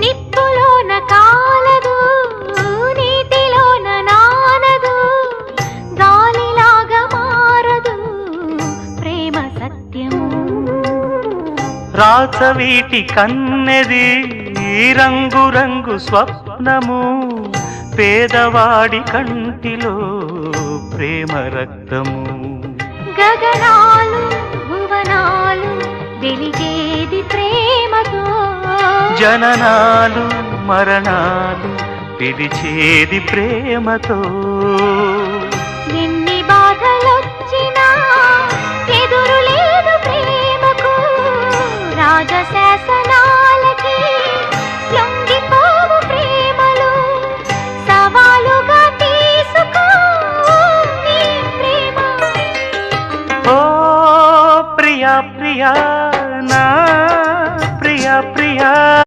నిప్పులోన కాలదు నీటిలోన నానదు గాలిలాగా మారదు ప్రేమ సత్యము రాచవీటి కన్నెది రంగు రంగు స్వప్నము పేదవాడి కంటిలో ప్రేమ రక్తము గగనాలు భువనాలు వెలిగేది ప్రేమతో జననాలు మరణాలు పిలిచేది ప్రేమతో